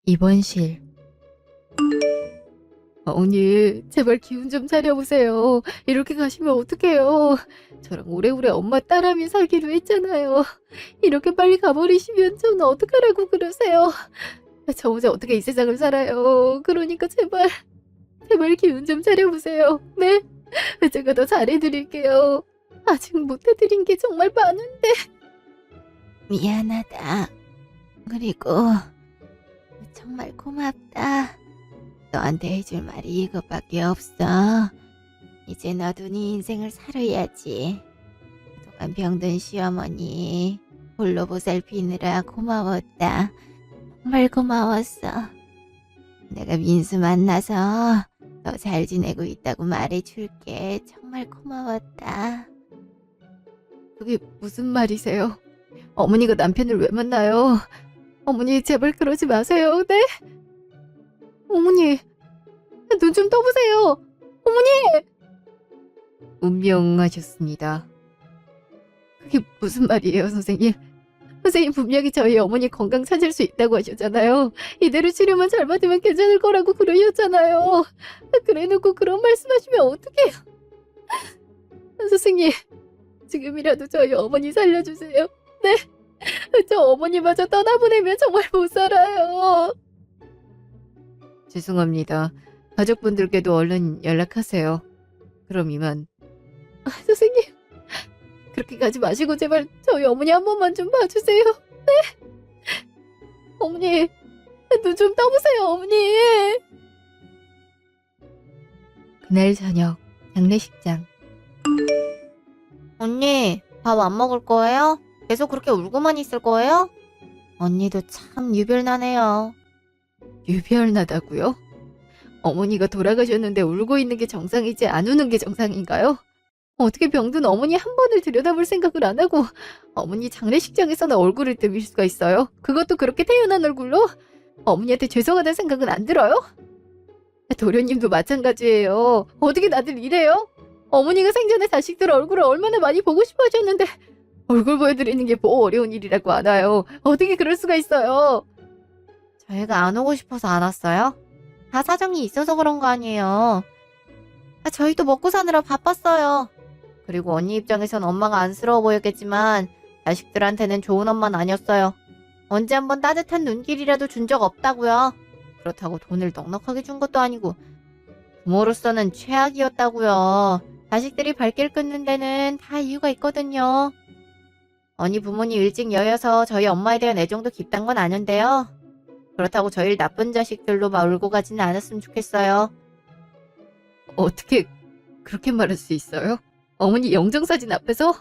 입원실. 어머니, 제발 기운 좀 차려보세요. 이렇게 가시면 어떡해요. 저랑 오래오래 엄마 딸하며 살기로 했잖아요. 이렇게 빨리 가버리시면 저는 어떡하라고 그러세요. 저 혼자 어떻게 이 세상을 살아요. 그러니까 제발 기운 좀 차려보세요. 네? 제가 더 잘해드릴게요. 아직 못해드린 게 정말 많은데. 미안하다. 그리고 정말 고맙다. 너한테 해줄 말이 이것밖에 없어. 이제 너도 네 인생을 살아야지. 그동안 병든 시어머니 홀로 보살피느라 고마웠다. 정말 고마웠어. 내가 민수 만나서 너 잘 지내고 있다고 말해줄게. 정말 고마웠다. 그게 무슨 말이세요? 어머니가 남편을 왜 만나요? 어머니 제발 그러지 마세요. 네? 어머니 눈 좀 떠보세요. 어머니! 운명하셨습니다. 그게 무슨 말이에요, 선생님? 선생님 분명히 저희 어머니 건강 찾을 수 있다고 하셨잖아요. 이대로 치료만 잘 받으면 괜찮을 거라고 그러셨잖아요. 그래놓고 그런 말씀하시면 어떡해요. 선생님, 지금이라도 저희 어머니 살려주세요. 네? 저 어머니마저 떠나보내면 정말 못 살아요. 죄송합니다. 가족분들께도 얼른 연락하세요. 그럼 이만. 선생님, 그렇게 가지 마시고 제발 저희 어머니 한 번만 좀 봐주세요. 네? 어머니, 눈 좀 떠보세요, 어머니. 그날 저녁, 장례식장. 언니, 밥 안 먹을 거예요? 계속 그렇게 울고만 있을 거예요? 언니도 참 유별나네요. 유별나다고요? 어머니가 돌아가셨는데 울고 있는 게 정상이지 안 우는 게 정상인가요? 어떻게 병든 어머니 한 번을 들여다볼 생각을 안 하고 어머니 장례식장에서는 얼굴을 들일 수가 있어요? 그것도 그렇게 태연한 얼굴로? 어머니한테 죄송하다는 생각은 안 들어요? 도련님도 마찬가지예요. 어떻게 다들 이래요? 어머니가 생전에 자식들 얼굴을 얼마나 많이 보고 싶어 하셨는데 얼굴 보여드리는 게 뭐 어려운 일이라고 하나요? 어떻게 그럴 수가 있어요? 저희가 안 오고 싶어서 안 왔어요? 다 사정이 있어서 그런 거 아니에요. 저희도 먹고 사느라 바빴어요. 그리고 언니 입장에선 엄마가 안쓰러워 보였겠지만 자식들한테는 좋은 엄마는 아니었어요. 언제 한번 따뜻한 눈길이라도 준 적 없다고요. 그렇다고 돈을 넉넉하게 준 것도 아니고 부모로서는 최악이었다고요. 자식들이 발길 끊는 데는 다 이유가 있거든요. 언니 부모님 일찍 여여서 저희 엄마에 대한 애정도 깊단 건 아는데요. 그렇다고 저희를 나쁜 자식들로 몰고 가지는 않았으면 좋겠어요. 어떻게 그렇게 말할 수 있어요? 어머니 영정사진 앞에서?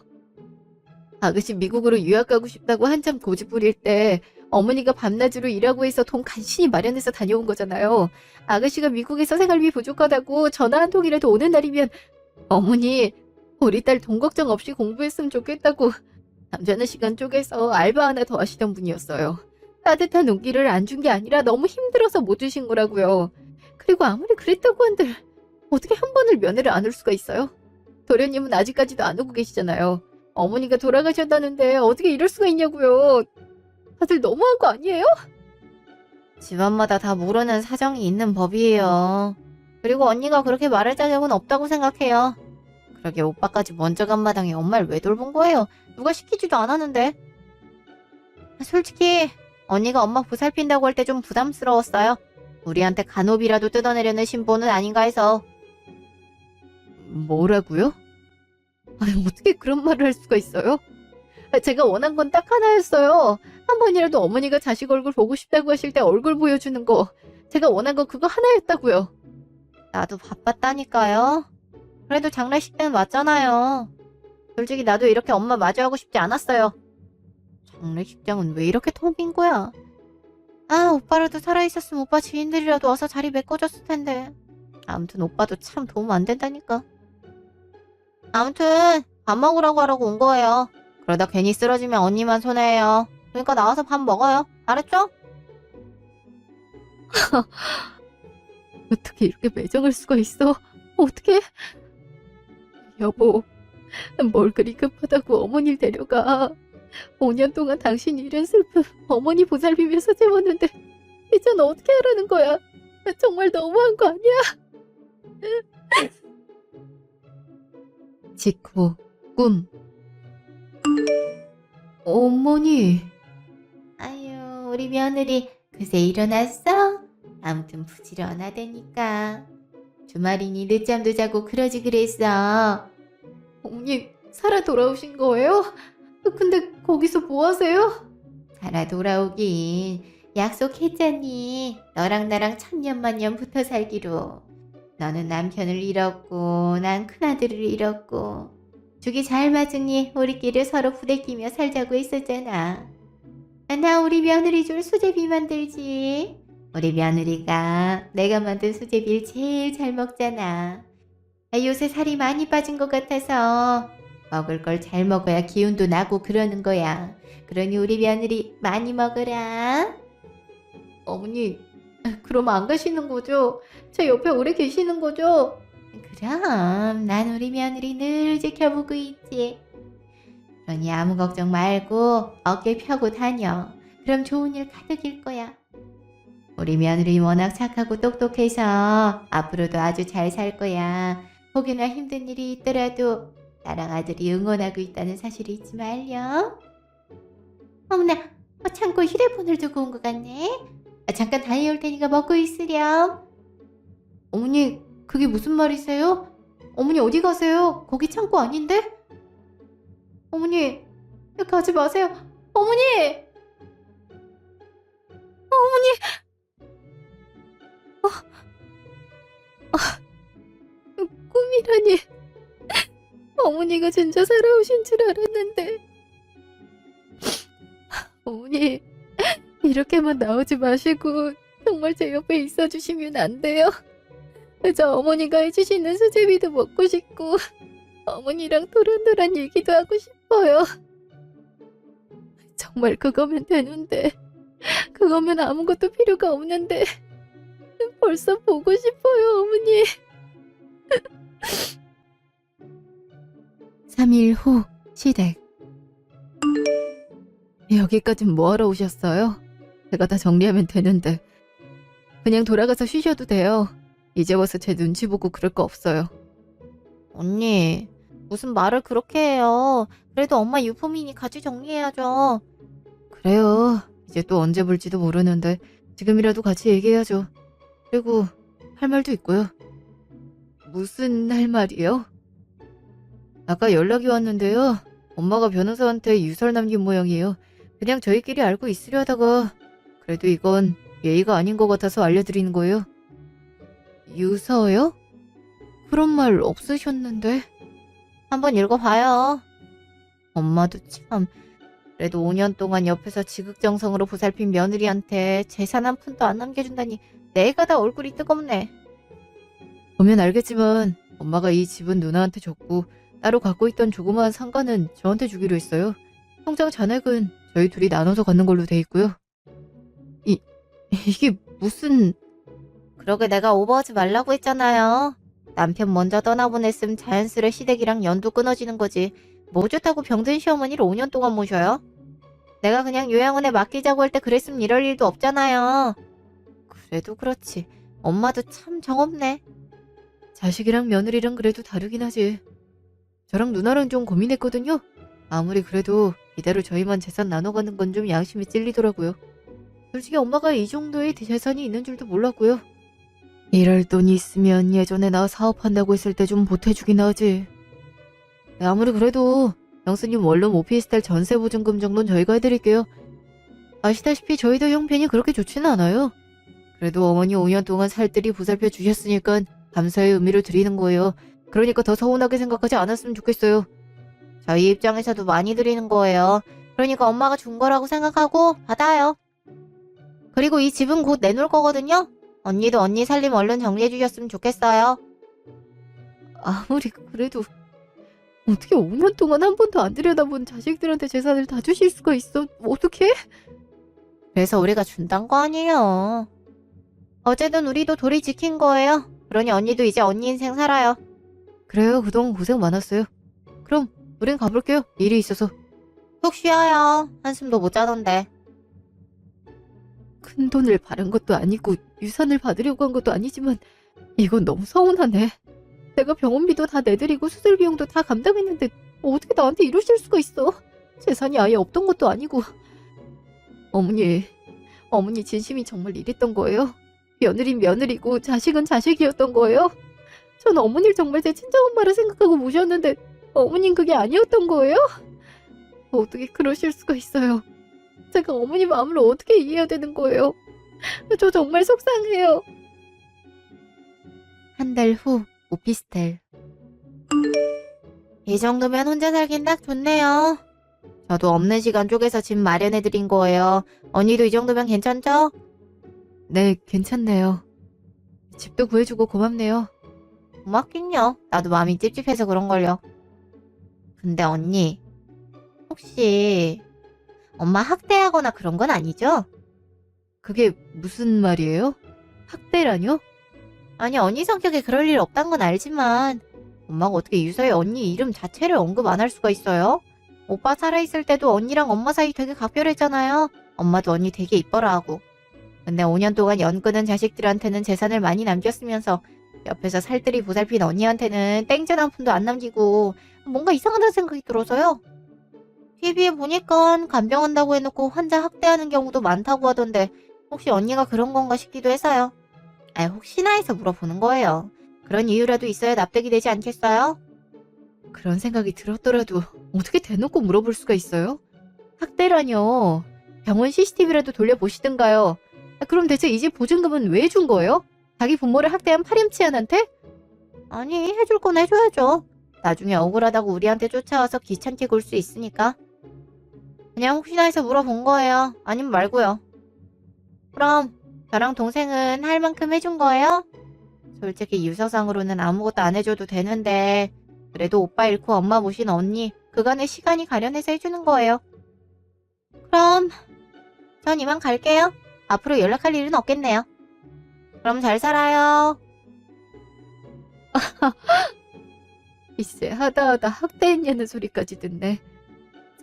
아가씨 미국으로 유학 가고 싶다고 한참 고집 부릴 때 어머니가 밤낮으로 일하고 해서 돈 간신히 마련해서 다녀온 거잖아요. 아가씨가 미국에서 생활비 부족하다고 전화 한 통이라도 오는 날이면 어머니 우리 딸 돈 걱정 없이 공부했으면 좋겠다고 잠자는 시간 쪼개서 알바 하나 더 하시던 분이었어요. 따뜻한 눈길을 안 준 게 아니라 너무 힘들어서 못 주신 거라고요. 그리고 아무리 그랬다고 한들 어떻게 한 번을 면회를 안 올 수가 있어요? 도련님은 아직까지도 안 오고 계시잖아요. 어머니가 돌아가셨다는데 어떻게 이럴 수가 있냐고요. 다들 너무한 거 아니에요? 집안마다 다 모르는 사정이 있는 법이에요. 그리고 언니가 그렇게 말할 자격은 없다고 생각해요. 그러게 오빠까지 먼저 간 마당에 엄마를 왜 돌본 거예요? 누가 시키지도 않았는데. 솔직히 언니가 엄마 보살핀다고 할 때 좀 부담스러웠어요. 우리한테 간호비라도 뜯어내려는 신보는 아닌가 해서. 뭐라고요? 아니, 어떻게 그런 말을 할 수가 있어요? 제가 원한 건 딱 하나였어요. 한 번이라도 어머니가 자식 얼굴 보고 싶다고 하실 때 얼굴 보여주는 거. 제가 원한 건 그거 하나였다고요. 나도 바빴다니까요. 그래도 장례식 때는 왔잖아요. 솔직히 나도 이렇게 엄마 마주하고 싶지 않았어요. 장례식장은 왜 이렇게 텅 빈 거야? 아, 오빠라도 살아있었으면 오빠 지인들이라도 와서 자리 메꿔줬을 텐데. 아무튼 오빠도 참 도움 안 된다니까. 아무튼 밥 먹으라고 하라고 온 거예요. 그러다 괜히 쓰러지면 언니만 손해예요. 그러니까 나와서 밥 먹어요. 알았죠? 어떻게 이렇게 매정할 수가 있어? 어떻게? 여보, 뭘 그리 급하다고 어머니를 데려가. 5년 동안 당신 일은 슬픔 어머니 보살피면서 채웠는데 이제 넌 어떻게 하라는 거야? 정말 너무한 거 아니야? 직후, 꿈. 어머니. 아유, 우리 며느리 그새 일어났어? 아무튼 부지런하다니까. 주말이니 늦잠도 자고 그러지 그랬어. 어머니, 살아 돌아오신 거예요? 근데 거기서 뭐 하세요? 살아 돌아오긴 약속했잖니. 너랑 나랑 천년만년 붙어 살기로. 너는 남편을 잃었고 난 큰아들을 잃었고 죽이 잘 맞으니 우리끼리 서로 부대끼며 살자고 했었잖아. 나 우리 며느리 줄 수제비 만들지. 우리 며느리가 내가 만든 수제비를 제일 잘 먹잖아. 요새 살이 많이 빠진 것 같아서 먹을 걸 잘 먹어야 기운도 나고 그러는 거야. 그러니 우리 며느리 많이 먹어라. 어머니, 그럼 안 가시는 거죠? 제 옆에 오래 계시는 거죠? 그럼 난 우리 며느리 늘 지켜보고 있지. 그러니 아무 걱정 말고 어깨 펴고 다녀. 그럼 좋은 일 가득일 거야. 우리 며느리 워낙 착하고 똑똑해서 앞으로도 아주 잘 살 거야. 혹여나 힘든 일이 있더라도 나랑 아들이 응원하고 있다는 사실을 잊지 말렴. 어머나, 창고에 휴대폰을 두고 온 것 같네. 잠깐 다녀올 테니까 먹고 있으렴. 어머니, 그게 무슨 말이세요? 어머니 어디 가세요? 거기 창고 아닌데? 어머니, 가지 마세요. 어머니! 꿈이라니. 어머니가 진짜 살아오신 줄 알았는데. 어머니, 이렇게만 나오지 마시고 정말 제 옆에 있어주시면 안 돼요? 저 어머니가 해주시는 수제비도 먹고 싶고 어머니랑 도란도란 얘기도 하고 싶어요. 정말 그거면 되는데, 그거면 아무것도 필요가 없는데 벌써 보고 싶어요, 어머니. 3일 후 시댁. 여기까진 뭐하러 오셨어요? 제가 다 정리하면 되는데. 그냥 돌아가서 쉬셔도 돼요. 이제 와서 제 눈치 보고 그럴 거 없어요. 언니, 무슨 말을 그렇게 해요. 그래도 엄마 유품이니 같이 정리해야죠. 그래요. 이제 또 언제 볼지도 모르는데 지금이라도 같이 얘기해야죠. 그리고 할 말도 있고요. 무슨 할 말이요? 아까 연락이 왔는데요. 엄마가 변호사한테 유서를 남긴 모양이에요. 그냥 저희끼리 알고 있으려 하다가 그래도 이건 예의가 아닌 것 같아서 알려드리는 거예요. 유서요? 그런 말 없으셨는데. 한번 읽어봐요. 엄마도 참, 그래도 5년 동안 옆에서 지극정성으로 보살핀 며느리한테 재산 한 푼도 안 남겨준다니 내가 다 얼굴이 뜨겁네. 보면 알겠지만 엄마가 이 집은 누나한테 줬고 따로 갖고 있던 조그마한 상가는 저한테 주기로 했어요. 통장 잔액은 저희 둘이 나눠서 갖는 걸로 돼 있고요. 이게 무슨... 그러게 내가 오버하지 말라고 했잖아요. 남편 먼저 떠나보냈으면 자연스레 시댁이랑 연도 끊어지는 거지. 뭐 좋다고 병든 시어머니를 5년 동안 모셔요? 내가 그냥 요양원에 맡기자고 할 때 그랬으면 이럴 일도 없잖아요. 그래도 그렇지. 엄마도 참 정없네. 자식이랑 며느리랑 그래도 다르긴 하지. 저랑 누나랑 좀 고민했거든요. 아무리 그래도 이대로 저희만 재산 나눠가는 건 좀 양심이 찔리더라고요. 솔직히 엄마가 이 정도의 재산이 있는 줄도 몰랐고요. 이럴 돈이 있으면 예전에 나 사업한다고 했을 때 좀 보태주긴 하지. 아무리 그래도 영수님 원룸 오피스텔 전세보증금 정도는 저희가 해드릴게요. 아시다시피 저희도 형편이 그렇게 좋지는 않아요. 그래도 어머니 5년 동안 살뜰히 보살펴 주셨으니까 감사의 의미로 드리는 거예요. 그러니까 더 서운하게 생각하지 않았으면 좋겠어요. 저희 입장에서도 많이 드리는 거예요. 그러니까 엄마가 준 거라고 생각하고 받아요. 그리고 이 집은 곧 내놓을 거거든요. 언니도 언니 살림 얼른 정리해 주셨으면 좋겠어요. 아무리 그래도 어떻게 5년 동안 한 번도 안 들여다본 자식들한테 재산을 다 주실 수가 있어? 어떻게? 그래서 우리가 준단 거 아니에요. 어쨌든 우리도 도리 지킨 거예요. 그러니 언니도 이제 언니 인생 살아요. 그래요. 그동안 고생 많았어요. 그럼 우린 가볼게요. 일이 있어서. 푹 쉬어요. 한숨도 못 자던데. 큰 돈을 바란 것도 아니고 유산을 받으려고 한 것도 아니지만 이건 너무 서운하네. 내가 병원비도 다 내드리고 수술 비용도 다 감당했는데 어떻게 나한테 이러실 수가 있어? 재산이 아예 없던 것도 아니고. 어머니 진심이 정말 이랬던 거예요? 며느린 며느리고 자식은 자식이었던 거예요? 전 어머니를 정말 제 친정엄마라 생각하고 모셨는데 어머닌 그게 아니었던 거예요? 어떻게 그러실 수가 있어요? 제가 어머니 마음을 어떻게 이해해야 되는 거예요? 저 정말 속상해요. 한 달 후 오피스텔. 이 정도면 혼자 살긴 딱 좋네요. 저도 없는 시간 쪼개서 집 마련해드린 거예요. 언니도 이 정도면 괜찮죠? 네, 괜찮네요. 집도 구해주고 고맙네요. 고맙긴요. 나도 마음이 찝찝해서 그런걸요. 근데 언니, 혹시 엄마 학대하거나 그런 건 아니죠? 그게 무슨 말이에요? 학대라뇨? 아니, 언니 성격에 그럴 일 없단 건 알지만 엄마가 어떻게 유서에 언니 이름 자체를 언급 안 할 수가 있어요? 오빠 살아있을 때도 언니랑 엄마 사이 되게 각별했잖아요. 엄마도 언니 되게 이뻐라 하고. 근데 5년 동안 연 끊은 자식들한테는 재산을 많이 남겼으면서 옆에서 살뜰히 보살핀 언니한테는 땡전 한 푼도 안 남기고 뭔가 이상하다는 생각이 들어서요. TV에 보니까 간병한다고 해놓고 환자 학대하는 경우도 많다고 하던데 혹시 언니가 그런 건가 싶기도 해서요. 혹시나 해서 물어보는 거예요. 그런 이유라도 있어야 납득이 되지 않겠어요? 그런 생각이 들었더라도 어떻게 대놓고 물어볼 수가 있어요? 학대라뇨. 병원 CCTV라도 돌려보시든가요. 그럼 대체 이 집 보증금은 왜 준 거예요? 자기 부모를 학대한 파렴치한한테? 아니, 해줄 건 해줘야죠. 나중에 억울하다고 우리한테 쫓아와서 귀찮게 굴 수 있으니까. 그냥 혹시나 해서 물어본 거예요. 아니면 말고요. 그럼 저랑 동생은 할 만큼 해준 거예요? 솔직히 유서상으로는 아무것도 안 해줘도 되는데 그래도 오빠 잃고 엄마 모신 언니 그간의 시간이 가련해서 해주는 거예요. 그럼 전 이만 갈게요. 앞으로 연락할 일은 없겠네요. 그럼 잘 살아요. 글쎄 하다하다 학대했냐는 소리까지 듣네.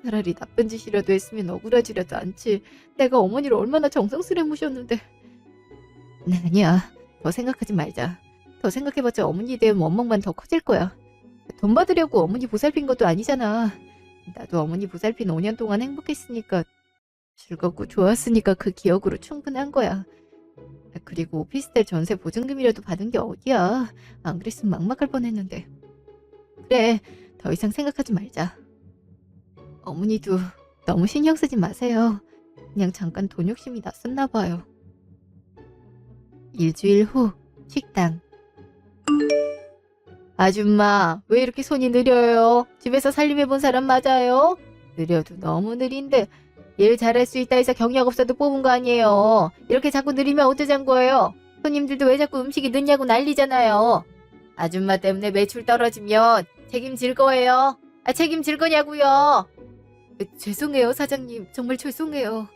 차라리 나쁜 짓이라도 했으면 억울하지라도 않지. 내가 어머니를 얼마나 정성스레 모셨는데. 아니야. 더 생각하지 말자. 더 생각해봤자 어머니에 대한 원망만 더 커질 거야. 돈 받으려고 어머니 보살핀 것도 아니잖아. 나도 어머니 보살핀 5년 동안 행복했으니까 즐겁고 좋았으니까 그 기억으로 충분한 거야. 그리고 오피스텔 전세 보증금이라도 받은 게 어디야. 안 그랬으면 막막할 뻔했는데. 그래, 더 이상 생각하지 말자. 어머니도 너무 신경 쓰지 마세요. 그냥 잠깐 돈 욕심이 났었나 봐요. 일주일 후 식당. 아줌마, 왜 이렇게 손이 느려요? 집에서 살림해본 사람 맞아요? 느려도 너무 느린데 일 잘할 수 있다 해서 경력 없어도 뽑은 거 아니에요. 이렇게 자꾸 느리면 어쩌자는 거예요? 손님들도 왜 자꾸 음식이 늦냐고 난리잖아요. 아줌마 때문에 매출 떨어지면 책임질 거예요. 책임질 거냐고요. 죄송해요, 사장님. 정말 죄송해요.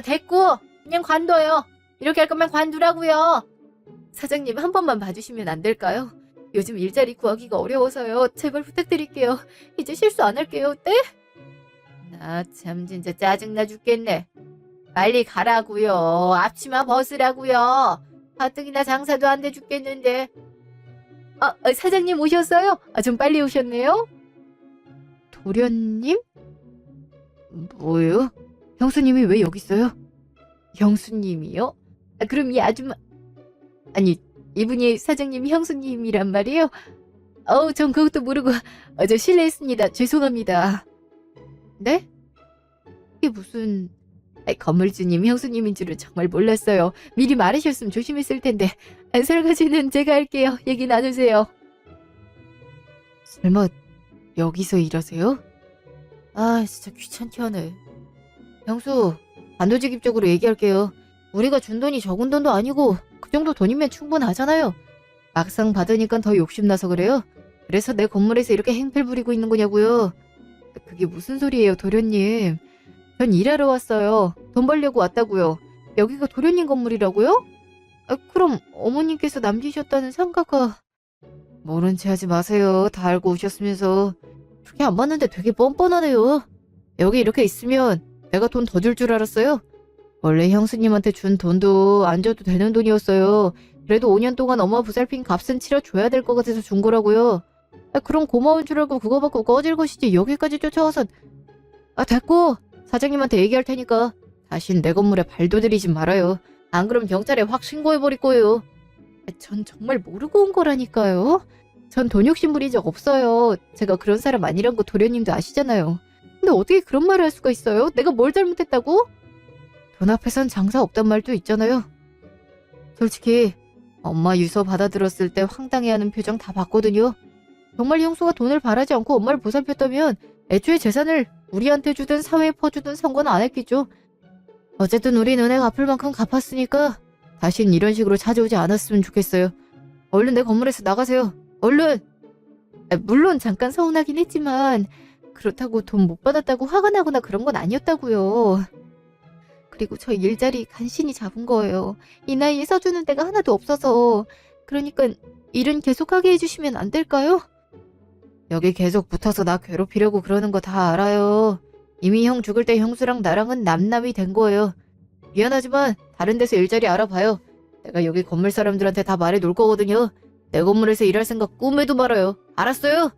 됐고 그냥 관둬요. 이렇게 할 거면 관두라고요. 사장님 한 번만 봐주시면 안 될까요? 요즘 일자리 구하기가 어려워서요. 제발 부탁드릴게요. 이제 실수 안 할게요. 네? 나 참 진짜 짜증나 죽겠네. 빨리 가라고요. 앞치마 벗으라고요. 가뜩이나 장사도 안 돼 죽겠는데. 사장님 오셨어요? 좀 빨리 오셨네요. 도련님? 뭐예요? 형수님이 왜 여기 있어요? 형수님이요? 그럼 이 아줌마... 아니, 이분이 사장님 형수님이란 말이에요? 전 그것도 모르고 저 실례했습니다. 죄송합니다. 네? 이게 무슨... 건물주님 형수님인 줄은 정말 몰랐어요. 미리 말하셨으면 조심했을 텐데. 설거지는 제가 할게요. 얘기 나누세요. 설마 여기서 일하세요? 진짜 귀찮게 하네. 형수, 단도직입적으로 얘기할게요. 우리가 준 돈이 적은 돈도 아니고 그 정도 돈이면 충분하잖아요. 막상 받으니까 더 욕심나서 그래요? 그래서 내 건물에서 이렇게 행패를 부리고 있는 거냐고요. 그게 무슨 소리예요, 도련님. 전 일하러 왔어요. 돈 벌려고 왔다고요. 여기가 도련님 건물이라고요? 그럼 어머님께서 남기셨다는 상가가... 모른 체 하지 마세요. 다 알고 오셨으면서. 그게 안 맞는데 되게 뻔뻔하네요. 여기 이렇게 있으면 내가 돈 더 줄 줄 알았어요? 원래 형수님한테 준 돈도 안 줘도 되는 돈이었어요. 그래도 5년 동안 엄마 보살핀 값은 치러줘야 될 것 같아서 준 거라고요. 그럼 고마운 줄 알고 그거 받고 꺼질 것이지 여기까지 쫓아와서. 됐고 사장님한테 얘기할 테니까 다신 내 건물에 발도 들이지 말아요. 안 그럼 경찰에 확 신고해버릴 거예요. 전 정말 모르고 온 거라니까요. 전 돈 욕심 부린 적 없어요. 제가 그런 사람 아니란 거 도련님도 아시잖아요. 근데 어떻게 그런 말을 할 수가 있어요? 내가 뭘 잘못했다고? 돈 앞에선 장사 없단 말도 있잖아요. 솔직히 엄마 유서 받아들었을 때 황당해하는 표정 다 봤거든요. 정말 형수가 돈을 바라지 않고 엄마를 보살폈다면 애초에 재산을 우리한테 주든 사회에 퍼주든 상관 안 했겠죠. 어쨌든 우리 은행 갚을 만큼 갚았으니까 다신 이런 식으로 찾아오지 않았으면 좋겠어요. 얼른 내 건물에서 나가세요. 얼른! 물론 잠깐 서운하긴 했지만 그렇다고 돈 못 받았다고 화가 나거나 그런 건 아니었다고요. 그리고 저 일자리 간신히 잡은 거예요. 이 나이에 써주는 데가 하나도 없어서. 그러니까 일은 계속하게 해주시면 안 될까요? 여기 계속 붙어서 나 괴롭히려고 그러는 거 다 알아요. 이미 형 죽을 때 형수랑 나랑은 남남이 된 거예요. 미안하지만 다른 데서 일자리 알아봐요. 내가 여기 건물 사람들한테 다 말해 놓을 거거든요. 내 건물에서 일할 생각 꿈에도 말아요. 알았어요?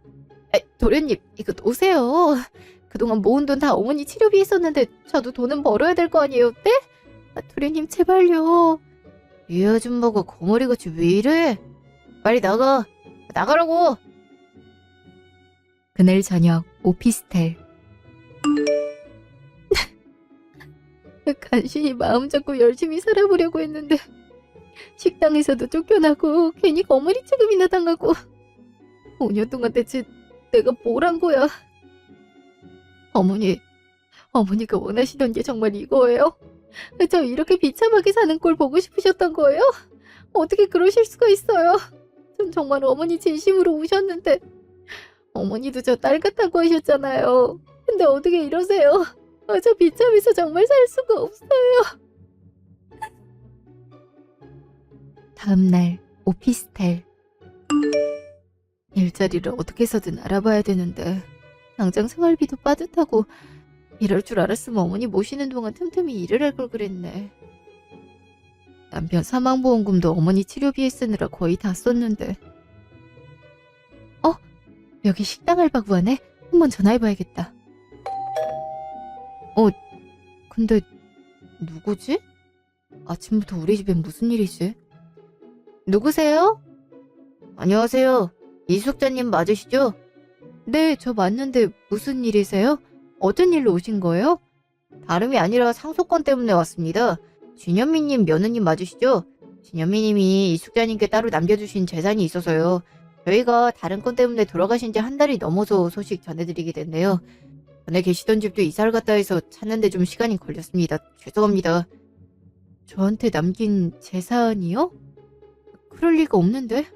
도련님, 이거 놓으세요. 그동안 모은 돈 다 어머니 치료비에 썼는데 저도 돈은 벌어야 될 거 아니에요, 네? 도련님 제발요. 이 아줌마가 거머리같이 왜 이래? 빨리 나가. 나가라고. 그날 저녁 오피스텔. 간신히 마음 잡고 열심히 살아보려고 했는데 식당에서도 쫓겨나고 괜히 거머리 취급이나 당하고 5년 동안 대체 내가 뭘 한 거야? 어머니가 원하시던 게 정말 이거예요? 저 이렇게 비참하게 사는 꼴 보고 싶으셨던 거예요? 어떻게 그러실 수가 있어요? 전 정말 어머니 진심으로 우셨는데 어머니도 저 딸 같다고 하셨잖아요. 근데 어떻게 이러세요? 저 비참해서 정말 살 수가 없어요. 다음날 오피스텔. 일자리를 어떻게 해서든 알아봐야 되는데 당장 생활비도 빠듯하고 이럴 줄 알았으면 어머니 모시는 동안 틈틈이 일을 할 걸 그랬네. 남편 사망보험금도 어머니 치료비에 쓰느라 거의 다 썼는데. 여기 식당 알바 구하네? 한번 전화해봐야겠다. 근데 누구지? 아침부터 우리 집엔 무슨 일이지? 누구세요? 안녕하세요. 이숙자님 맞으시죠? 네, 저 맞는데 무슨 일이세요? 어떤 일로 오신 거예요? 다름이 아니라 상속권 때문에 왔습니다. 진현미님 며느님 맞으시죠? 진현미님이 이숙자님께 따로 남겨주신 재산이 있어서요. 저희가 다른 건 때문에 돌아가신 지 한 달이 넘어서 소식 전해드리게 됐네요. 전에 계시던 집도 이사를 갔다 해서 찾는데 좀 시간이 걸렸습니다. 죄송합니다. 저한테 남긴 재산이요? 그럴 리가 없는데?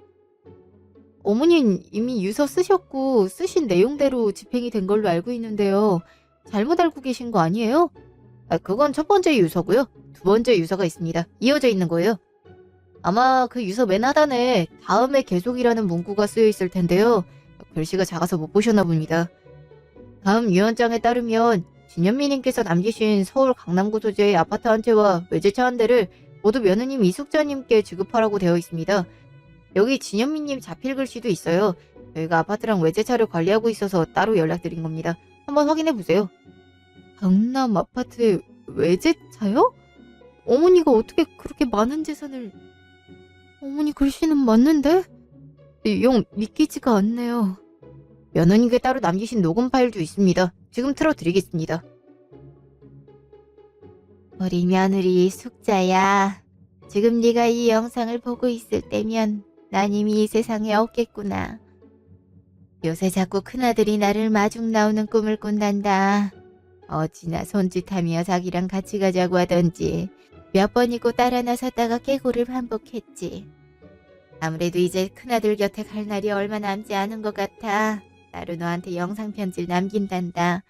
어머닌 이미 유서 쓰셨고 쓰신 내용대로 집행이 된 걸로 알고 있는데요. 잘못 알고 계신 거 아니에요? 그건 첫 번째 유서고요. 두 번째 유서가 있습니다. 이어져 있는 거예요. 아마 그 유서 맨 하단에 다음에 계속이라는 문구가 쓰여 있을 텐데요. 글씨가 작아서 못 보셨나 봅니다. 다음 유언장에 따르면 진현미님께서 남기신 서울 강남구 소재의 아파트 한 채와 외제차 한 대를 모두 며느님 이숙자님께 지급하라고 되어 있습니다. 여기 진현미님 자필 글씨도 있어요. 저희가 아파트랑 외제차를 관리하고 있어서 따로 연락드린 겁니다. 한번 확인해보세요. 강남 아파트에 외제차요? 어머니가 어떻게 그렇게 많은 재산을... 어머니 글씨는 맞는데? 영 믿기지가 않네요. 며느님께 따로 남기신 녹음 파일도 있습니다. 지금 틀어드리겠습니다. 우리 며느리 숙자야. 지금 네가 이 영상을 보고 있을 때면 난 이미 이 세상에 없겠구나. 요새 자꾸 큰아들이 나를 마중 나오는 꿈을 꾼단다. 어찌나 손짓하며 자기랑 같이 가자고 하던지 몇 번이고 따라 나섰다가 깨고를 반복했지. 아무래도 이제 큰아들 곁에 갈 날이 얼마 남지 않은 것 같아. 따로 너한테 영상 편지를 남긴단다.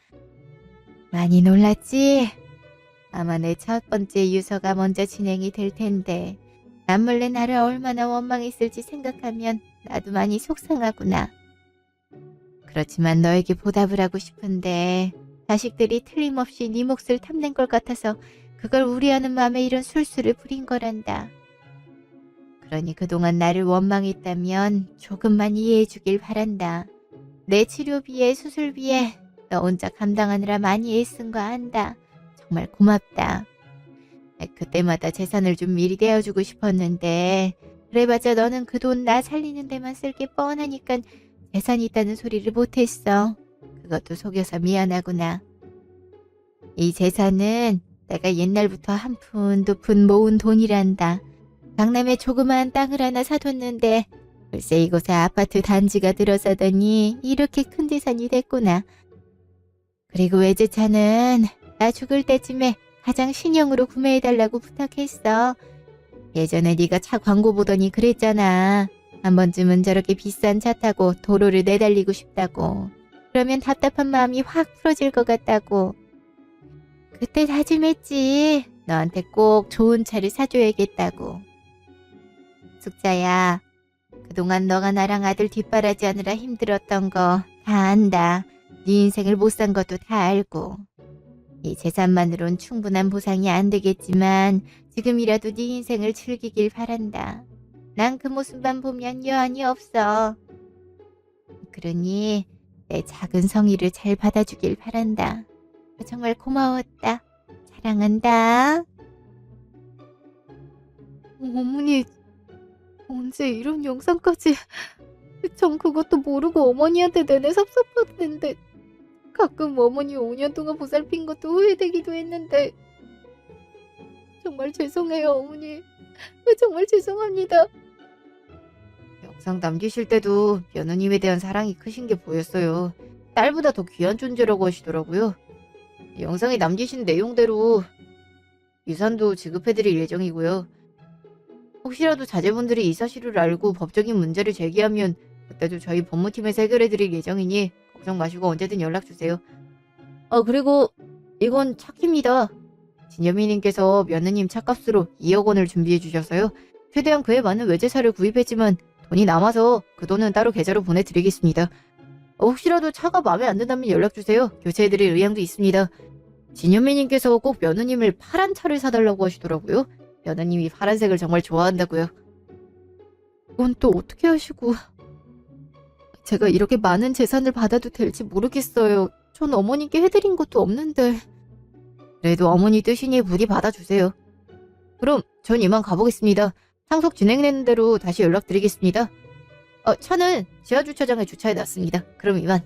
많이 놀랐지? 아마 내 첫 번째 유서가 먼저 진행이 될 텐데 남몰래 나를 얼마나 원망했을지 생각하면 나도 많이 속상하구나. 그렇지만 너에게 보답을 하고 싶은데 자식들이 틀림없이 네 몫을 탐낸 것 같아서 그걸 우려하는 마음에 이런 술수를 부린 거란다. 그러니 그동안 나를 원망했다면 조금만 이해해 주길 바란다. 내 치료비에 수술비에 너 혼자 감당하느라 많이 애쓴 거 안다. 정말 고맙다. 그때마다 재산을 좀 미리 떼어주고 싶었는데 그래봤자 너는 그 돈 나 살리는 데만 쓸 게 뻔하니까 재산이 있다는 소리를 못했어. 그것도 속여서 미안하구나. 이 재산은 내가 옛날부터 한 푼 두 푼 모은 돈이란다. 강남에 조그마한 땅을 하나 사뒀는데 글쎄 이곳에 아파트 단지가 들어서더니 이렇게 큰 재산이 됐구나. 그리고 외제차는 나 죽을 때쯤에 가장 신형으로 구매해달라고 부탁했어. 예전에 네가 차 광고 보더니 그랬잖아. 한 번쯤은 저렇게 비싼 차 타고 도로를 내달리고 싶다고. 그러면 답답한 마음이 확 풀어질 것 같다고. 그때 다짐했지. 너한테 꼭 좋은 차를 사줘야겠다고. 숙자야, 그동안 너가 나랑 아들 뒷바라지하느라 힘들었던 거 다 안다. 네 인생을 못 산 것도 다 알고. 이 재산만으론 충분한 보상이 안 되겠지만 지금이라도 네 인생을 즐기길 바란다. 난 그 모습만 보면 여한이 없어. 그러니 내 작은 성의를 잘 받아주길 바란다. 정말 고마웠다. 사랑한다. 어머니, 언제 이런 영상까지. 전 그것도 모르고 어머니한테 내내 섭섭했는데 가끔 어머니 5년 동안 보살핀 것도 후회되기도 했는데 정말 죄송해요, 어머니. 정말 죄송합니다. 영상 남기실 때도 며느님에 대한 사랑이 크신 게 보였어요. 딸보다 더 귀한 존재라고 하시더라고요. 영상에 남기신 내용대로 유산도 지급해드릴 예정이고요. 혹시라도 자제분들이 이 사실을 알고 법적인 문제를 제기하면 그때도 저희 법무팀에서 해결해드릴 예정이니 걱정 마시고 언제든 연락주세요. 그리고 이건 차키입니다. 진여미님께서 며느님 차값으로 2억 원을 준비해 주셔서요. 최대한 그에 맞는 외제차를 구입했지만 돈이 남아서 그 돈은 따로 계좌로 보내드리겠습니다. 혹시라도 차가 마음에 안 든다면 연락주세요. 교체해드릴 의향도 있습니다. 진현미님께서 꼭 며느님을 파란 차를 사달라고 하시더라고요. 며느님이 파란색을 정말 좋아한다고요. 그건 또 어떻게 하시고. 제가 이렇게 많은 재산을 받아도 될지 모르겠어요. 전 어머니께 해드린 것도 없는데. 그래도 어머니 뜻이니 부디 받아주세요. 그럼 전 이만 가보겠습니다. 상속 진행되는 대로 다시 연락드리겠습니다. 차는 지하주차장에 주차해놨습니다. 그럼 이만.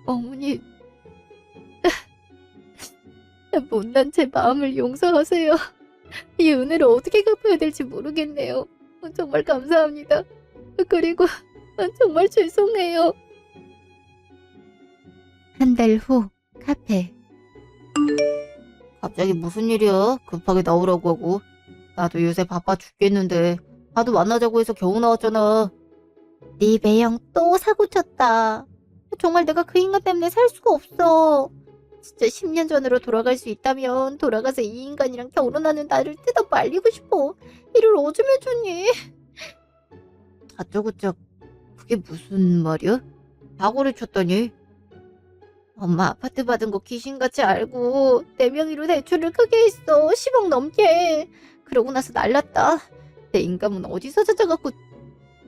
어머니, 못난 제 마음을 용서하세요. 이 은혜를 어떻게 갚아야 될지 모르겠네요. 정말 감사합니다. 그리고 정말 죄송해요. 한 달 후 카페. 갑자기 무슨 일이야? 급하게 나오라고 하고. 나도 요새 바빠 죽겠는데 나도 만나자고 해서 겨우 나왔잖아. 네 매형 또 사고 쳤다. 정말 내가 그 인간 때문에 살 수가 없어. 진짜 10년 전으로 돌아갈 수 있다면 돌아가서 이 인간이랑 결혼하는 나를 뜯어 말리고 싶어. 이를 어쩌면 좋니? 다짜고짜 그게 무슨 말이야? 사고를 쳤다니? 엄마 아파트 받은 거 귀신같이 알고 내 명의로 대출을 크게 했어. 10억 넘게. 그러고 나서 날랐다. 내 인감은 어디서 찾아갖고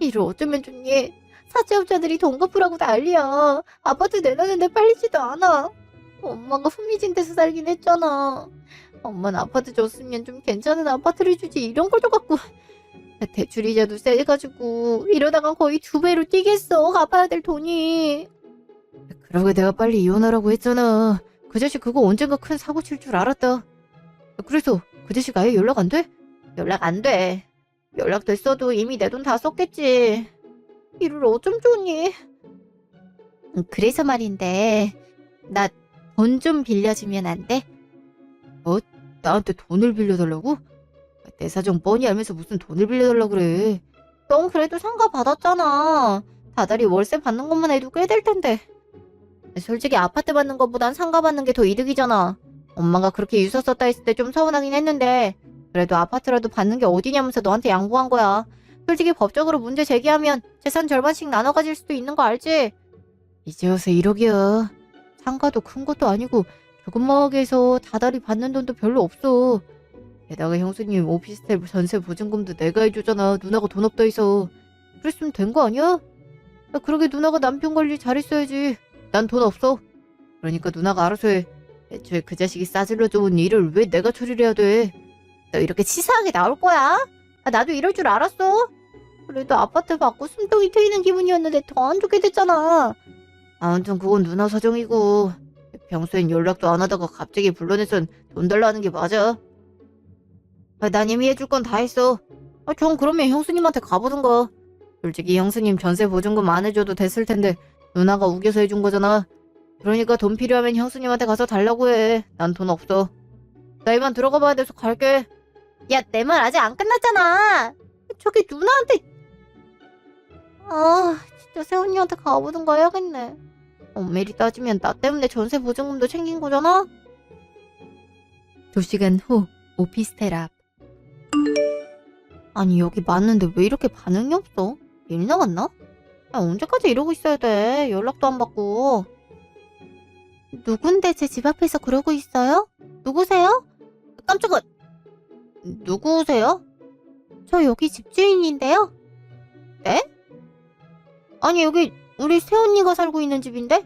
이를 어쩌면 좋니? 사채업자들이 돈 갚으라고 난리야. 아파트 내놨는데 팔리지도 않아. 엄마가 후미진 데서 살긴 했잖아. 엄마는 아파트 줬으면 좀 괜찮은 아파트를 주지 이런 걸 줘갖고. 대출 이자도 세가지고 이러다가 거의 2배로 뛰겠어. 갚아야 될 돈이. 그러게 내가 빨리 이혼하라고 했잖아. 그 자식 그거 언젠가 큰 사고 칠 줄 알았다. 그래서 그 자식 아예 연락 안 돼? 연락 안 돼. 연락됐어도 이미 내 돈 다 썼겠지. 이를 어쩜 좋니? 그래서 말인데 나 돈 좀 빌려주면 안 돼? 나한테 돈을 빌려달라고? 내 사정 뻔히 알면서 무슨 돈을 빌려달라 그래. 넌 그래도 상가 받았잖아. 다달이 월세 받는 것만 해도 꽤 될 텐데. 솔직히 아파트 받는 것보단 상가 받는 게 더 이득이잖아. 엄마가 그렇게 유서 썼다 했을 때 좀 서운하긴 했는데 그래도 아파트라도 받는 게 어디냐면서 너한테 양보한 거야. 솔직히 법적으로 문제 제기하면 재산 절반씩 나눠 가질 수도 있는 거 알지? 이제 와서 1억이야. 상가도 큰 것도 아니고 조금마하게해서 다달이 받는 돈도 별로 없어. 게다가 형수님 오피스텔 전세 보증금도 내가 해주잖아. 누나가 돈 없다 해서. 그랬으면 된 거 아니야? 야, 그러게 누나가 남편 관리 잘했어야지. 난 돈 없어. 그러니까 누나가 알아서 해. 애초에 그 자식이 싸질러 좋은 일을 왜 내가 처리를 해야 돼? 너 이렇게 치사하게 나올 거야? 나도 이럴 줄 알았어. 그래도 아파트 받고 숨통이 트이는 기분이었는데 더 안 좋게 됐잖아. 아무튼 그건 누나 사정이고 평소엔 연락도 안 하다가 갑자기 불러내선 돈 달라는 게 맞아. 난 이미 해줄 건 다 했어. 전 그러면 형수님한테 가보든가. 솔직히 형수님 전세 보증금 안 해줘도 됐을 텐데 누나가 우겨서 해준 거잖아. 그러니까 돈 필요하면 형수님한테 가서 달라고 해. 난 돈 없어. 나 이만 들어가 봐야 돼서 갈게. 야, 내 말 아직 안 끝났잖아. 저기 누나한테. 진짜 세훈이한테 가보든가 해야겠네. 엄밀히 따지면 나 때문에 전세 보증금도 챙긴 거잖아? 2시간 후 오피스텔 앞. 아니 여기 맞는데 왜 이렇게 반응이 없어? 일 나갔나? 언제까지 이러고 있어야 돼? 연락도 안 받고. 누군데 제 집 앞에서 그러고 있어요? 누구세요? 깜짝아. 누구세요? 저 여기 집주인인데요. 네? 아니 여기 우리 새언니가 살고 있는 집인데?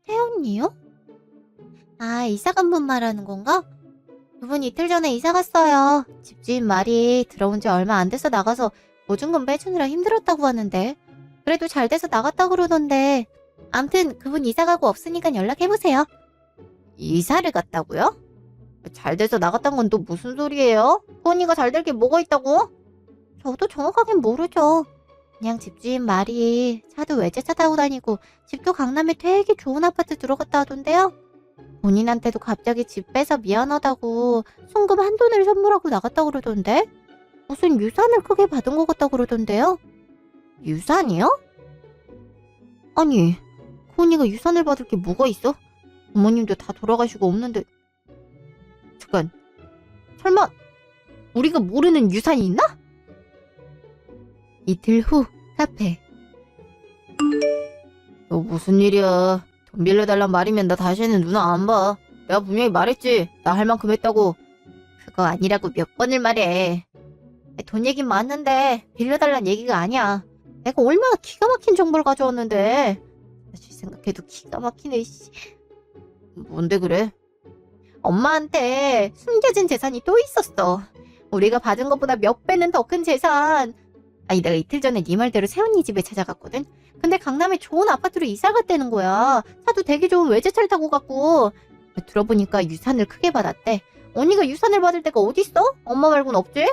태연이요? 이사간 분 말하는 건가? 그분 이틀 전에 이사 갔어요. 집주인 말이 들어온 지 얼마 안 돼서 나가서 보증금 빼주느라 힘들었다고 하는데 그래도 잘 돼서 나갔다 그러던데 암튼 그분 이사 가고 없으니까 연락해보세요. 이사를 갔다고요? 잘 돼서 나갔단 건 또 무슨 소리예요? 그 언니가 잘 될 게 뭐가 있다고? 저도 정확하긴 모르죠. 그냥 집주인 말이 차도 외제차 타고 다니고 집도 강남에 되게 좋은 아파트 들어갔다 하던데요. 본인한테도 갑자기 집 빼서 미안하다고 송금 한돈을 선물하고 나갔다 그러던데 무슨 유산을 크게 받은 것 같다 그러던데요. 유산이요? 아니 그 언니가 유산을 받을 게 뭐가 있어? 부모님도 다 돌아가시고 없는데. 잠깐, 설마 우리가 모르는 유산이 있나? 이틀 후 카페. 너 무슨 일이야? 돈 빌려달란 말이면 나 다시는 누나 안 봐. 내가 분명히 말했지. 나 할 만큼 했다고. 그거 아니라고 몇 번을 말해. 돈 얘긴 맞는데 빌려달란 얘기가 아니야. 내가 얼마나 기가 막힌 정보를 가져왔는데. 다시 생각해도 기가 막히네. 씨. 뭔데 그래? 엄마한테 숨겨진 재산이 또 있었어. 우리가 받은 것보다 몇 배는 더 큰 재산. 내가 이틀 전에 네 말대로 새언니 집에 찾아갔거든. 근데 강남에 좋은 아파트로 이사 갔다는 거야. 차도 되게 좋은 외제차를 타고 갔고. 들어보니까 유산을 크게 받았대. 언니가 유산을 받을 데가 어딨어? 엄마 말고는 없지?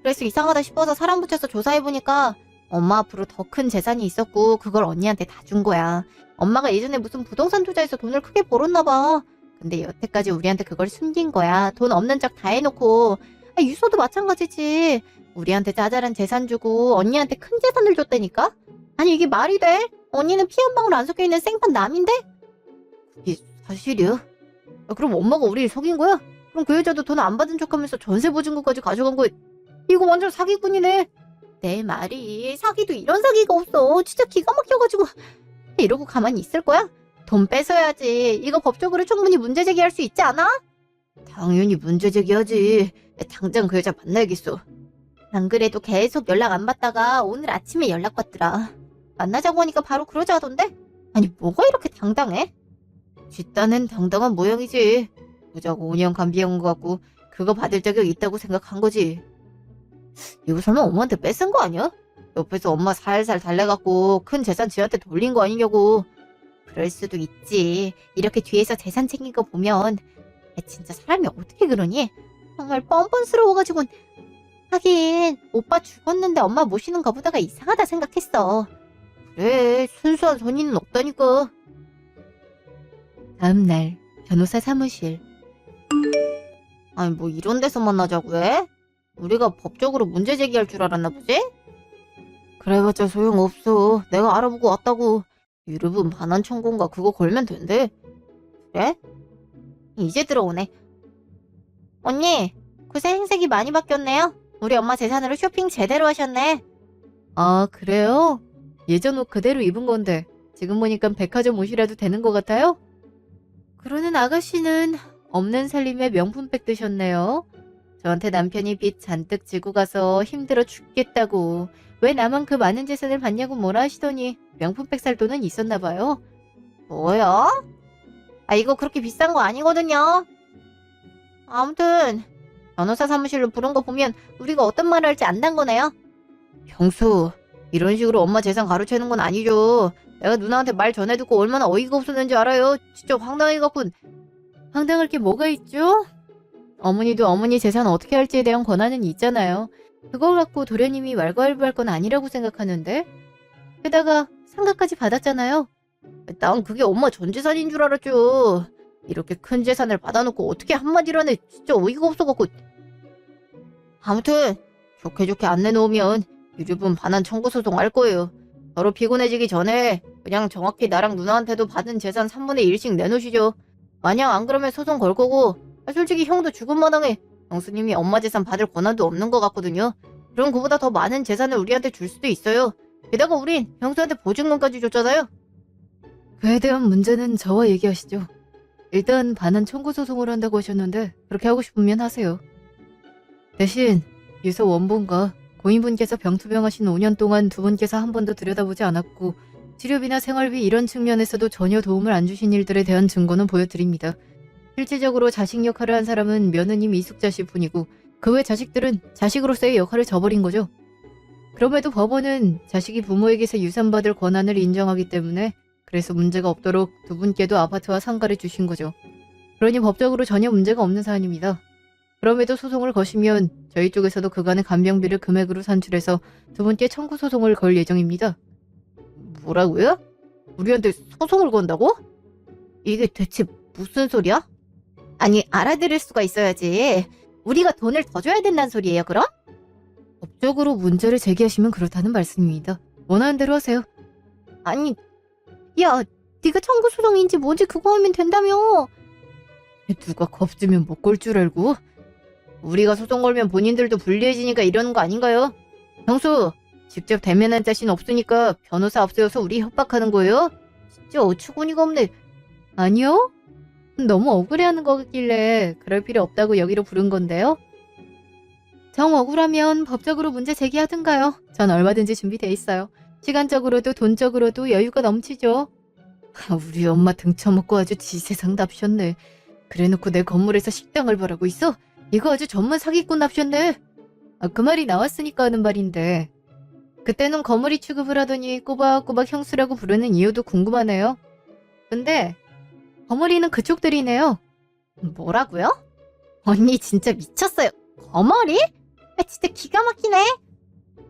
그래서 이상하다 싶어서 사람 붙여서 조사해보니까 엄마 앞으로 더 큰 재산이 있었고 그걸 언니한테 다 준 거야. 엄마가 예전에 무슨 부동산 투자해서 돈을 크게 벌었나 봐. 근데 여태까지 우리한테 그걸 숨긴 거야. 돈 없는 척 다 해놓고. 유서도 마찬가지지. 우리한테 짜잘한 재산 주고 언니한테 큰 재산을 줬다니까? 아니 이게 말이 돼? 언니는 피 한 방울 안 섞여있는 생판 남인데? 그게 사실이야? 그럼 엄마가 우리를 속인 거야? 그럼 그 여자도 돈 안 받은 척하면서 전세 보증금까지 가져간 거야. 이거 완전 사기꾼이네. 내 말이 사기도 이런 사기가 없어. 진짜 기가 막혀가지고. 이러고 가만히 있을 거야? 돈 뺏어야지. 이거 법적으로 충분히 문제 제기할 수 있지 않아? 당연히 문제 제기하지. 당장 그 여자 만나야겠어. 안 그래도 계속 연락 안 받다가 오늘 아침에 연락 왔더라. 만나자고 하니까 바로 그러자 하던데? 아니 뭐가 이렇게 당당해? 뒷단은 당당한 모양이지. 보자고 5년 감비한 것 같고 그거 받을 자격 있다고 생각한 거지. 이거 설마 엄마한테 뺏은 거 아니야? 옆에서 엄마 살살 달래갖고 큰 재산 지한테 돌린 거 아니냐고. 그럴 수도 있지. 이렇게 뒤에서 재산 챙긴 거 보면 진짜 사람이 어떻게 그러니? 정말 뻔뻔스러워가지고. 하긴 오빠 죽었는데 엄마 모시는 거보다가 이상하다 생각했어. 그래 순수한 선의는 없다니까. 다음날 변호사 사무실. 아니 뭐 이런 데서 만나자고 해? 우리가 법적으로 문제 제기할 줄 알았나 보지? 그래봤자 소용없어. 내가 알아보고 왔다고. 유류분 반환 청구인가 그거 걸면 된대. 그래? 이제 들어오네. 언니, 그새 행색이 많이 바뀌었네요. 우리 엄마 재산으로 쇼핑 제대로 하셨네. 아 그래요? 예전 옷 그대로 입은 건데 지금 보니까 백화점 옷이라도 되는 것 같아요? 그러는 아가씨는 없는 살림에 명품백 드셨네요. 저한테 남편이 빚 잔뜩 지고 가서 힘들어 죽겠다고 왜 나만 그 많은 재산을 받냐고 뭐라 하시더니 명품백 살 돈은 있었나 봐요. 뭐야? 아, 이거 그렇게 비싼 거 아니거든요. 아무튼 변호사 사무실로 부른 거 보면 우리가 어떤 말을 할지 안단 거네요. 형수, 이런 식으로 엄마 재산 가로채는 건 아니죠. 내가 누나한테 말 전해 듣고 얼마나 어이가 없었는지 알아요. 진짜 황당해갖고. 황당할 게 뭐가 있죠? 어머니도 어머니 재산 어떻게 할지에 대한 권한은 있잖아요. 그걸 갖고 도련님이 왈가왈부할 건 아니라고 생각하는데. 게다가 상가까지 받았잖아요. 난 그게 엄마 전 재산인 줄 알았죠. 이렇게 큰 재산을 받아놓고 어떻게 한마디를 하네. 진짜 어이가 없어갖고. 아무튼 좋게 안 내놓으면 유류분 반환 청구 소송 할 거예요. 서로 피곤해지기 전에 그냥 정확히 나랑 누나한테도 받은 재산 3분의 1씩 내놓으시죠. 만약 안 그러면 소송 걸 거고. 솔직히 형도 죽은 마당에 형수님이 엄마 재산 받을 권한도 없는 것 같거든요. 그럼 그보다 더 많은 재산을 우리한테 줄 수도 있어요. 게다가 우린 형수한테 보증금까지 줬잖아요. 그에 대한 문제는 저와 얘기하시죠. 일단 반환 청구 소송을 한다고 하셨는데 그렇게 하고 싶으면 하세요. 대신 유서 원본과 고인분께서 병투병하신 5년 동안 두 분께서 한 번도 들여다보지 않았고 치료비나 생활비 이런 측면에서도 전혀 도움을 안 주신 일들에 대한 증거는 보여드립니다. 실질적으로 자식 역할을 한 사람은 며느님 이숙자 씨뿐이고 그 외 자식들은 자식으로서의 역할을 저버린 거죠. 그럼에도 법원은 자식이 부모에게서 유산받을 권한을 인정하기 때문에 그래서 문제가 없도록 두 분께도 아파트와 상가를 주신 거죠. 그러니 법적으로 전혀 문제가 없는 사안입니다. 그럼에도 소송을 거시면 저희 쪽에서도 그간의 간병비를 금액으로 산출해서 두 분께 청구 소송을 걸 예정입니다. 뭐라고요? 우리한테 소송을 건다고? 이게 대체 무슨 소리야? 아니, 알아들을 수가 있어야지. 우리가 돈을 더 줘야 된다는 소리예요, 그럼? 법적으로 문제를 제기하시면 그렇다는 말씀입니다. 원하는 대로 하세요. 아니, 야, 네가 청구 소송인지 뭔지 그거 하면 된다며. 누가 겁주면 못 걸 줄 알고? 우리가 소송 걸면 본인들도 불리해지니까 이러는 거 아닌가요? 형수, 직접 대면한 자신 없으니까 변호사 앞세워서 우리 협박하는 거예요? 진짜 어처구니가 없네. 아니요? 너무 억울해하는 것 같길래 그럴 필요 없다고 여기로 부른 건데요. 정 억울하면 법적으로 문제 제기하든가요. 전 얼마든지 준비돼 있어요. 시간적으로도 돈적으로도 여유가 넘치죠. 우리 엄마 등쳐먹고 아주 지세상 납셨네. 그래놓고 내 건물에서 식당을 벌하고 있어? 이거 아주 전문 사기꾼 납셨네. 그 말이 나왔으니까 하는 말인데 그때는 거물이 취급을 하더니 꼬박꼬박 형수라고 부르는 이유도 궁금하네요. 근데 거머리는 그쪽들이네요. 뭐라고요? 언니 진짜 미쳤어요. 거머리? 진짜 기가 막히네.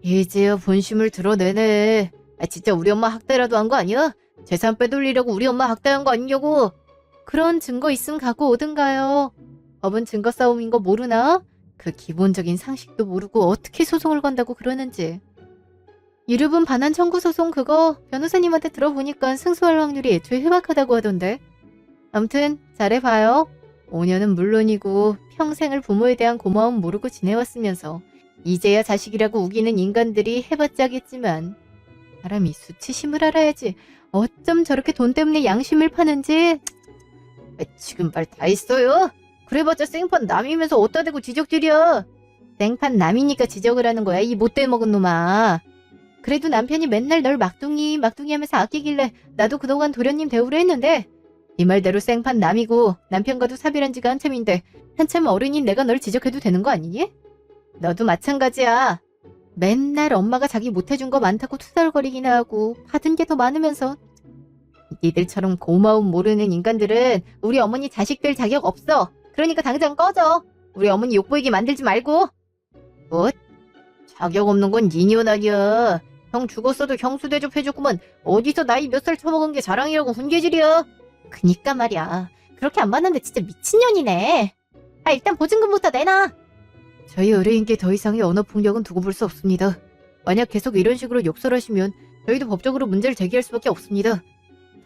이제야 본심을 드러내네. 진짜 우리 엄마 학대라도 한 거 아니야? 재산 빼돌리려고 우리 엄마 학대한 거 아니냐고. 그런 증거 있음 갖고 오든가요. 법은 증거 싸움인 거 모르나? 그 기본적인 상식도 모르고 어떻게 소송을 건다고 그러는지. 유류분 반환 청구 소송 그거 변호사님한테 들어보니까 승소할 확률이 애초에 희박하다고 하던데. 암튼 잘해봐요. 5년은 물론이고 평생을 부모에 대한 고마움 모르고 지내왔으면서 이제야 자식이라고 우기는 인간들이 해봤자겠지만 사람이 수치심을 알아야지. 어쩜 저렇게 돈 때문에 양심을 파는지. 지금 말 다 했어요. 그래봤자 생판 남이면서 어디다 대고 지적질이야. 생판 남이니까 지적을 하는 거야, 이 못돼 먹은 놈아. 그래도 남편이 맨날 널 막둥이 하면서 아끼길래 나도 그동안 도련님 대우를 했는데 이 말대로 생판 남이고 남편과도 사별한 지가 한참인데 한참 어른인 내가 널 지적해도 되는 거 아니니? 너도 마찬가지야. 맨날 엄마가 자기 못해준 거 많다고 투덜거리기나 하고 받은 게 더 많으면서. 니들처럼 고마움 모르는 인간들은 우리 어머니 자식들 자격 없어. 그러니까 당장 꺼져. 우리 어머니 욕보이게 만들지 말고. 뭐? 자격 없는 건 니년 아니야. 형 죽었어도 형수 대접해줬구만. 어디서 나이 몇 살 처먹은 게 자랑이라고 훈계질이야. 그니까 말이야. 그렇게 안 받는데 진짜 미친년이네. 일단 보증금부터 내놔. 저희 의뢰인께 더 이상의 언어 폭력은 두고 볼 수 없습니다. 만약 계속 이런 식으로 욕설하시면 저희도 법적으로 문제를 제기할 수밖에 없습니다.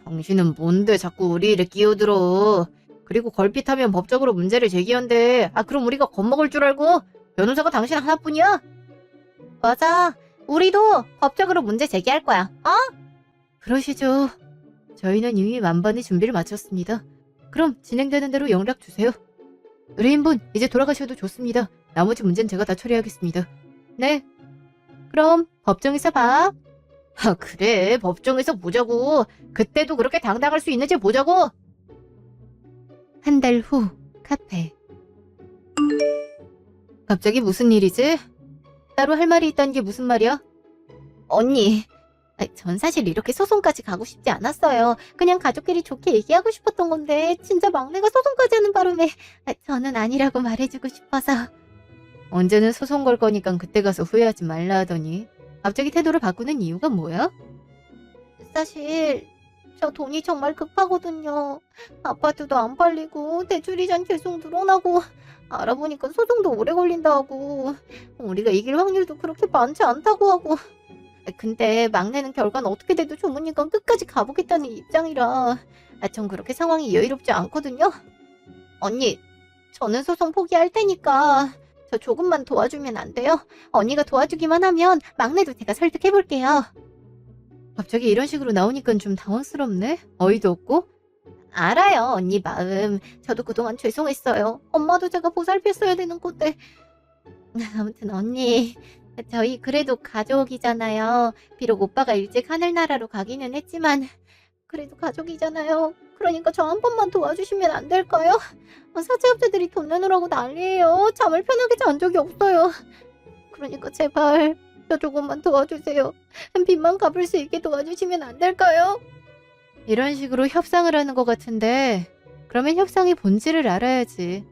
당신은 뭔데 자꾸 우리 일에 끼어들어. 그리고 걸핏하면 법적으로 문제를 제기한대. 그럼 우리가 겁먹을 줄 알고? 변호사가 당신 하나뿐이야? 맞아. 우리도 법적으로 문제 제기할 거야. 그러시죠. 저희는 이미 만반의 준비를 마쳤습니다. 그럼 진행되는 대로 연락 주세요. 의뢰인분, 이제 돌아가셔도 좋습니다. 나머지 문제는 제가 다 처리하겠습니다. 네. 그럼 법정에서 봐. 아, 그래. 법정에서 보자고. 그때도 그렇게 당당할 수 있는지 보자고. 한 달 후, 카페. 갑자기 무슨 일이지? 따로 할 말이 있다는 게 무슨 말이야? 언니, 전 사실 이렇게 소송까지 가고 싶지 않았어요. 그냥 가족끼리 좋게 얘기하고 싶었던 건데 진짜 막내가 소송까지 하는 바람에 저는 아니라고 말해주고 싶어서. 언제는 소송 걸 거니까 그때 가서 후회하지 말라 하더니 갑자기 태도를 바꾸는 이유가 뭐야? 사실 저 돈이 정말 급하거든요. 아파트도 안 팔리고 대출 이자는 계속 늘어나고 알아보니까 소송도 오래 걸린다 하고 우리가 이길 확률도 그렇게 많지 않다고 하고. 근데 막내는 결과는 어떻게 돼도 좋으니까 끝까지 가보겠다는 입장이라 전 그렇게 상황이 여유롭지 않거든요. 언니, 저는 소송 포기할 테니까 저 조금만 도와주면 안 돼요? 언니가 도와주기만 하면 막내도 제가 설득해볼게요. 갑자기 이런 식으로 나오니까 좀 당황스럽네? 어이도 없고? 알아요, 언니 마음. 저도 그동안 죄송했어요. 엄마도 제가 보살폈어야 되는 건데. 아무튼 언니, 저희 그래도 가족이잖아요. 비록 오빠가 일찍 하늘나라로 가기는 했지만 그래도 가족이잖아요. 그러니까 저 한 번만 도와주시면 안 될까요? 사채업자들이 돈 내느라고 난리예요. 잠을 편하게 잔 적이 없어요. 그러니까 제발 저 조금만 도와주세요. 빚만 갚을 수 있게 도와주시면 안 될까요? 이런 식으로 협상을 하는 것 같은데 그러면 협상의 본질을 알아야지.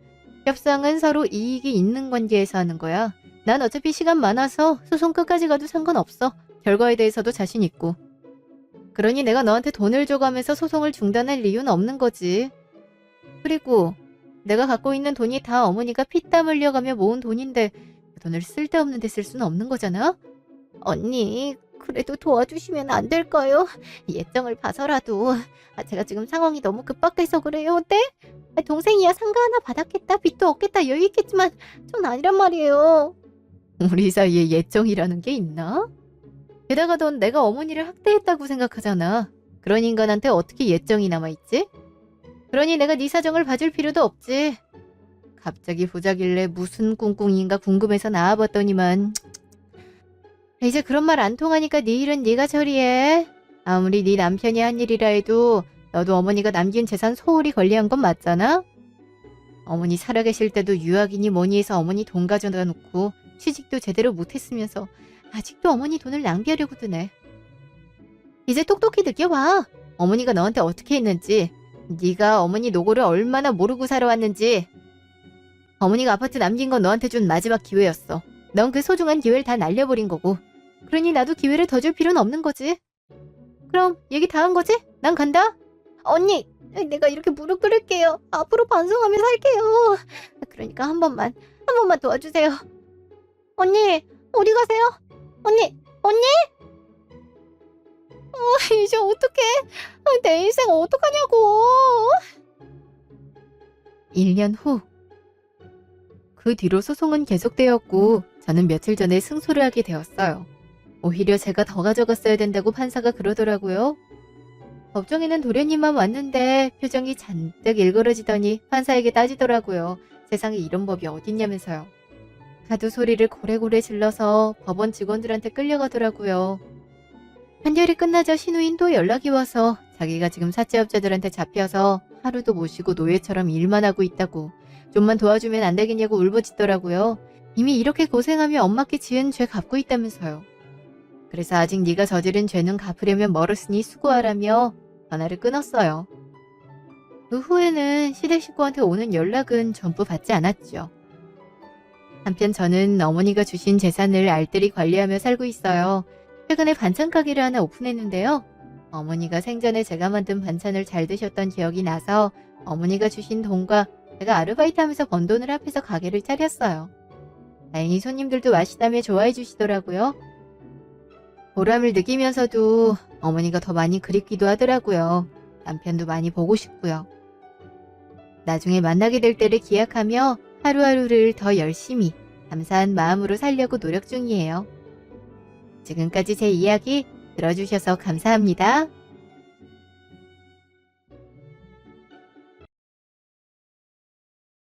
협상은 서로 이익이 있는 관계에서 하는 거야. 난 어차피 시간 많아서 소송 끝까지 가도 상관없어. 결과에 대해서도 자신 있고. 그러니 내가 너한테 돈을 줘가면서 소송을 중단할 이유는 없는 거지. 그리고 내가 갖고 있는 돈이 다 어머니가 피땀 흘려가며 모은 돈인데 그 돈을 쓸데없는 데 쓸 수는 없는 거잖아? 언니, 그래도 도와주시면 안 될까요? 예정을 봐서라도. 제가 지금 상황이 너무 급박해서 그래요. 네? 동생이야 상가 하나 받았겠다. 빚도 없겠다. 여유 있겠지만 전 아니란 말이에요. 우리 사이에 예정이라는 게 있나? 게다가 넌 내가 어머니를 학대했다고 생각하잖아. 그런 인간한테 어떻게 예정이 남아있지? 그러니 내가 네 사정을 봐줄 필요도 없지. 갑자기 보자길래 무슨 꿍꿍인가 궁금해서 나와봤더니만 이제 그런 말 안 통하니까 네 일은 네가 처리해. 아무리 네 남편이 한 일이라 해도 너도 어머니가 남긴 재산 소홀히 관리한 건 맞잖아? 어머니 살아계실 때도 유학이니 뭐니 해서 어머니 돈 가져다 놓고 취직도 제대로 못했으면서 아직도 어머니 돈을 낭비하려고 드네. 이제 똑똑히 느껴봐. 어머니가 너한테 어떻게 했는지, 네가 어머니 노고를 얼마나 모르고 살아왔는지. 어머니가 아파트 남긴 건 너한테 준 마지막 기회였어. 넌 그 소중한 기회를 다 날려버린 거고. 그러니 나도 기회를 더 줄 필요는 없는 거지. 그럼 얘기 다 한 거지? 난 간다. 언니, 내가 이렇게 무릎 꿇을게요. 앞으로 반성하며 살게요. 그러니까 한 번만 도와주세요. 언니, 어디 가세요? 언니! 이제 어떡해? 내 인생 어떡하냐고. 1년 후. 그 뒤로 소송은 계속되었고 저는 며칠 전에 승소를 하게 되었어요. 오히려 제가 더 가져갔어야 된다고 판사가 그러더라고요. 법정에는 도련님만 왔는데 표정이 잔뜩 일그러지더니 판사에게 따지더라고요. 세상에 이런 법이 어딨냐면서요. 하도 소리를 고래고래 질러서 법원 직원들한테 끌려가더라고요. 판결이 끝나자 신우인 또 연락이 와서 자기가 지금 사채업자들한테 잡혀서 하루도 못 쉬고 노예처럼 일만 하고 있다고 좀만 도와주면 안 되겠냐고 울부짖더라고요. 이미 이렇게 고생하며 엄마께 지은 죄 갚고 있다면서요. 그래서 아직 네가 저지른 죄는 갚으려면 멀었으니 수고하라며 전화를 끊었어요. 그 후에는 시댁 식구한테 오는 연락은 전부 받지 않았죠. 한편 저는 어머니가 주신 재산을 알뜰히 관리하며 살고 있어요. 최근에 반찬 가게를 하나 오픈했는데요. 어머니가 생전에 제가 만든 반찬을 잘 드셨던 기억이 나서 어머니가 주신 돈과 제가 아르바이트하면서 번 돈을 합해서 가게를 차렸어요. 다행히 손님들도 맛있다며 좋아해 주시더라고요. 보람을 느끼면서도 어머니가 더 많이 그립기도 하더라고요. 남편도 많이 보고 싶고요. 나중에 만나게 될 때를 기약하며 하루하루를 더 열심히 감사한 마음으로 살려고 노력 중이에요. 지금까지 제 이야기 들어주셔서 감사합니다.